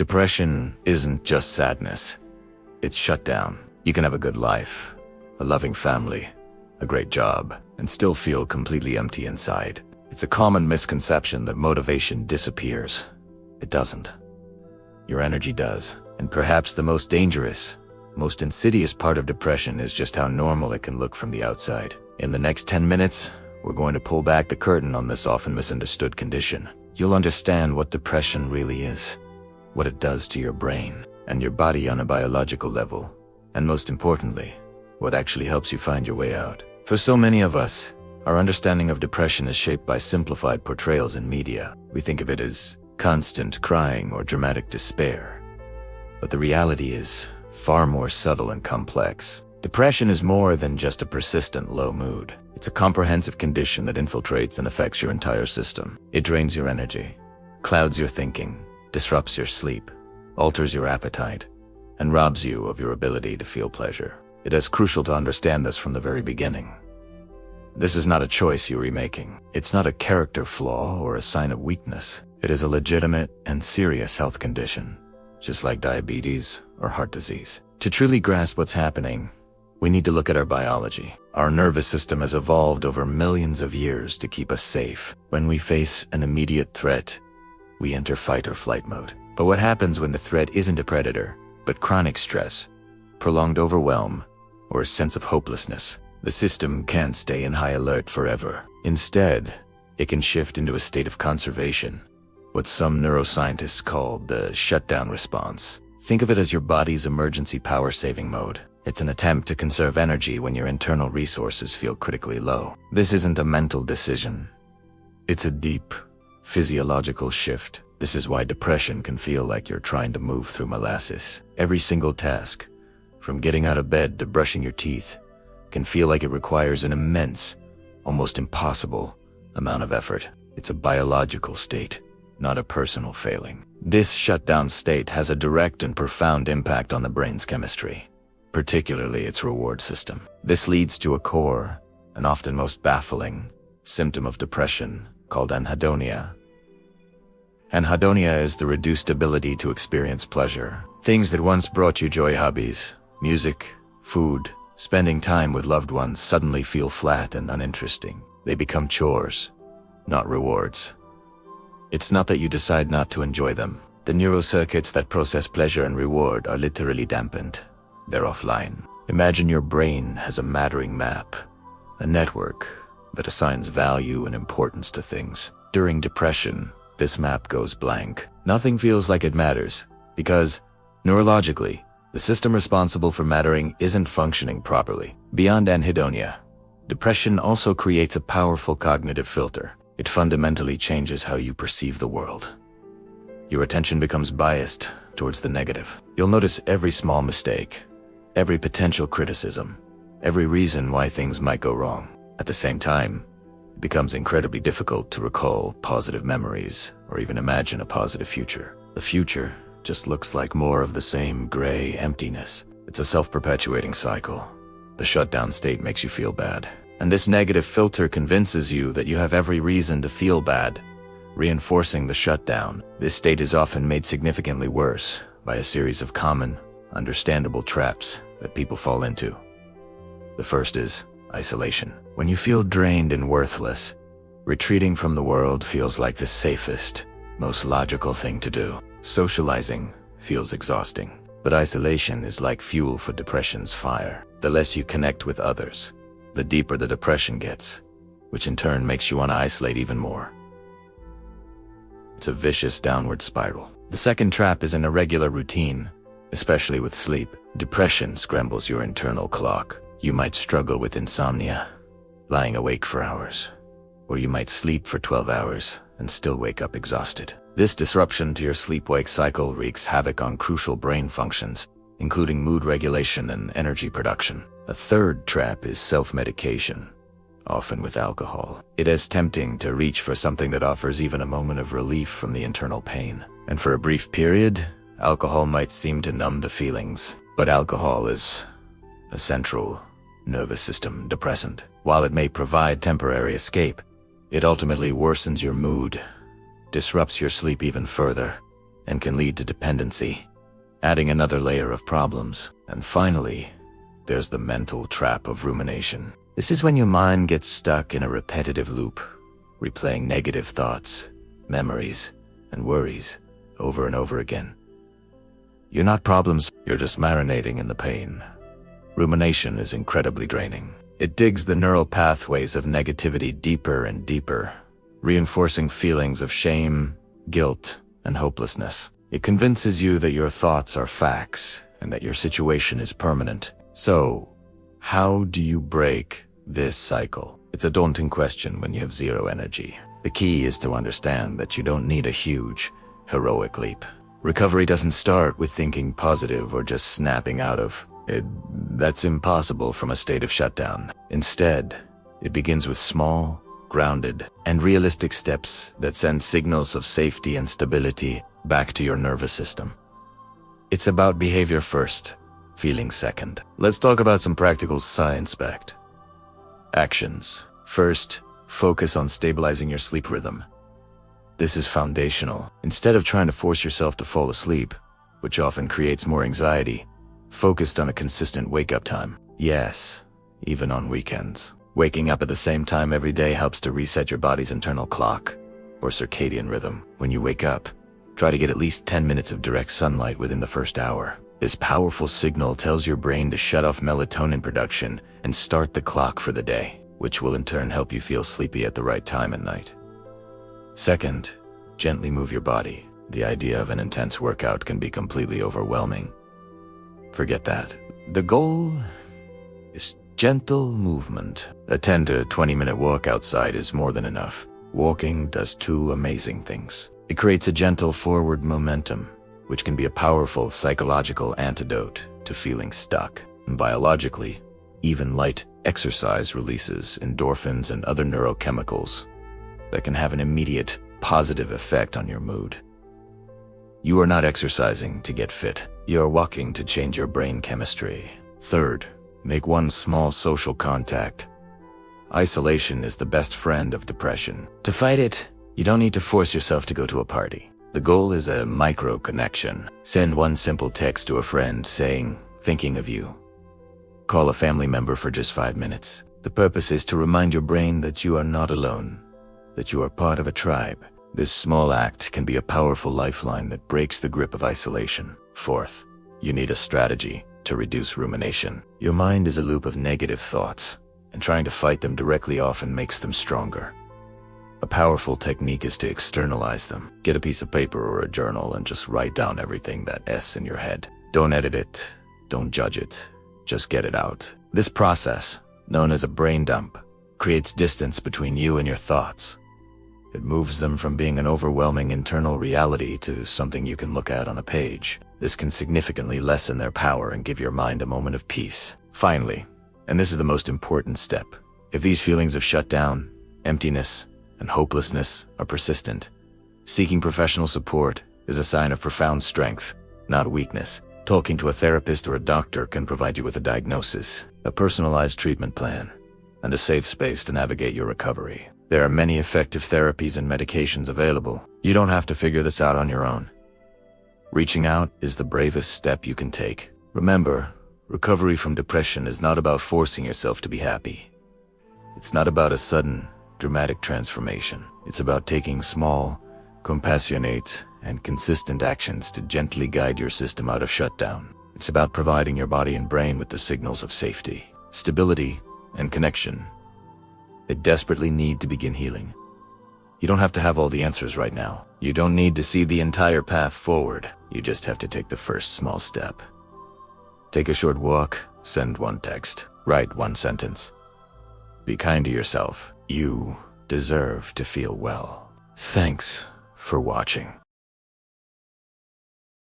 Depression isn't just sadness. It's shutdown. You can have a good life, a loving family, a great job, and still feel completely empty inside. It's a common misconception that motivation disappears. It doesn't. Your energy does. And perhaps the most dangerous, most insidious part of depression is just how normal it can look from the outside. In the next 10 minutes, we're going to pull back the curtain on this often misunderstood condition. You'll understand what depression really is, what it does to your brain and your body on a biological level, and most importantly, what actually helps you find your way out. For so many of us, our understanding of depression is shaped by simplified portrayals in media. We think of it as constant crying or dramatic despair. But the reality is far more subtle and complex. Depression is more than just a persistent low mood. It's a comprehensive condition that infiltrates and affects your entire system. It drains your energy, clouds your thinking, disrupts your sleep, alters your appetite, and robs you of your ability to feel pleasure. It is crucial to understand this from the very beginning. This is not a choice you're remaking. It's not a character flaw or a sign of weakness. It is a legitimate and serious health condition, just like diabetes or heart disease. To truly grasp what's happening, we need to look at our biology. Our nervous system has evolved over millions of years to keep us safe. When we face an immediate threat, we enter fight or flight mode. But what happens when the threat isn't a predator, but chronic stress, prolonged overwhelm, or a sense of hopelessness? The system can't stay in high alert forever. Instead, it can shift into a state of conservation, what some neuroscientists call the shutdown response. Think of it as your body's emergency power-saving mode. It's an attempt to conserve energy when your internal resources feel critically low. This isn't a mental decision. It's a deep, physiological shift. This is why depression can feel like you're trying to move through molasses. Every single task, from getting out of bed to brushing your teeth, can feel like it requires an immense, almost impossible, amount of effort. It's a biological state, not a personal failing. This shutdown state has a direct and profound impact on the brain's chemistry, particularly its reward system. This leads to a core, and often most baffling, symptom of depression called anhedonia. Anhedonia is the reduced ability to experience pleasure. Things that once brought you joy, hobbies, music, food, spending time with loved ones, suddenly feel flat and uninteresting. They become chores, not rewards. It's not that you decide not to enjoy them. The neurocircuits that process pleasure and reward are literally dampened. They're offline. Imagine your brain has a mattering map, a network that assigns value and importance to things. During depression, this map goes blank. Nothing feels like it matters, because, neurologically, the system responsible for mattering isn't functioning properly. Beyond anhedonia, depression also creates a powerful cognitive filter. It fundamentally changes how you perceive the world. Your attention becomes biased towards the negative. You'll notice every small mistake, every potential criticism, every reason why things might go wrong. At the same time, it becomes incredibly difficult to recall positive memories or even imagine a positive future. The future just looks like more of the same gray emptiness. It's a self-perpetuating cycle. The shutdown state makes you feel bad, and this negative filter convinces you that you have every reason to feel bad, reinforcing the shutdown. This state is often made significantly worse by a series of common, understandable traps that people fall into. The first is isolation. When you feel drained and worthless, retreating from the world feels like the safest, most logical thing to do. Socializing feels exhausting, but isolation is like fuel for depression's fire. The less you connect with others, the deeper the depression gets, which in turn makes you want to isolate even more. It's a vicious downward spiral. The second trap is an irregular routine, especially with sleep. Depression scrambles your internal clock. You might struggle with insomnia, lying awake for hours, or you might sleep for 12 hours and still wake up exhausted. This disruption to your sleep-wake cycle wreaks havoc on crucial brain functions, including mood regulation and energy production. A third trap is self-medication, often with alcohol. It is tempting to reach for something that offers even a moment of relief from the internal pain. And for a brief period, alcohol might seem to numb the feelings. But alcohol is a central nervous system depressant. While it may provide temporary escape, it ultimately worsens your mood, disrupts your sleep even further, and can lead to dependency, adding another layer of problems. And finally, there's the mental trap of rumination. This is when your mind gets stuck in a repetitive loop, replaying negative thoughts, memories, and worries over and over again. You're not problems, you're just marinating in the pain. Rumination is incredibly draining. It digs the neural pathways of negativity deeper and deeper, reinforcing feelings of shame, guilt, and hopelessness. It convinces you that your thoughts are facts and that your situation is permanent. So, how do you break this cycle? It's a daunting question when you have zero energy. The key is to understand that you don't need a huge, heroic leap. Recovery doesn't start with thinking positive or just snapping out of it. That's impossible from a state of shutdown. Instead, it begins with small, grounded, and realistic steps that send signals of safety and stability back to your nervous system. It's about behavior first, feeling second. Let's talk about some practical science-backed actions. First, focus on stabilizing your sleep rhythm. This is foundational. Instead of trying to force yourself to fall asleep, which often creates more anxiety, focused on a consistent wake-up time. Yes, even on weekends. Waking up at the same time every day helps to reset your body's internal clock, or circadian rhythm. When you wake up, try to get at least 10 minutes of direct sunlight within the first hour. This powerful signal tells your brain to shut off melatonin production and start the clock for the day, which will in turn help you feel sleepy at the right time at night. Second, gently move your body. The idea of an intense workout can be completely overwhelming. Forget that. The goal is gentle movement. A 10 to 20-minute walk outside is more than enough. Walking does two amazing things. It creates a gentle forward momentum, which can be a powerful psychological antidote to feeling stuck. And biologically, even light exercise releases endorphins and other neurochemicals that can have an immediate positive effect on your mood. You are not exercising to get fit. You are walking to change your brain chemistry. Third, make one small social contact. Isolation is the best friend of depression. To fight it, you don't need to force yourself to go to a party. The goal is a micro connection. Send one simple text to a friend saying, "Thinking of you." Call a family member for just 5 minutes. The purpose is to remind your brain that you are not alone, that you are part of a tribe. This small act can be a powerful lifeline that breaks the grip of isolation. Fourth, you need a strategy to reduce rumination. Your mind is a loop of negative thoughts, and trying to fight them directly often makes them stronger. A powerful technique is to externalize them. Get a piece of paper or a journal and just write down everything that's in your head. Don't edit it, don't judge it, just get it out. This process, known as a brain dump, creates distance between you and your thoughts. It moves them from being an overwhelming internal reality to something you can look at on a page. This can significantly lessen their power and give your mind a moment of peace. Finally, and this is the most important step, if these feelings of shutdown, emptiness, and hopelessness are persistent, seeking professional support is a sign of profound strength, not weakness. Talking to a therapist or a doctor can provide you with a diagnosis, a personalized treatment plan, and a safe space to navigate your recovery. There are many effective therapies and medications available. You don't have to figure this out on your own. Reaching out is the bravest step you can take. Remember, recovery from depression is not about forcing yourself to be happy. It's not about a sudden, dramatic transformation. It's about taking small, compassionate, and consistent actions to gently guide your system out of shutdown. It's about providing your body and brain with the signals of safety, stability, and connection they desperately need to begin healing. You don't have to have all the answers right now. You don't need to see the entire path forward. You just have to take the first small step. Take a short walk, send one text, write one sentence. Be kind to yourself. You deserve to feel well. Thanks for watching.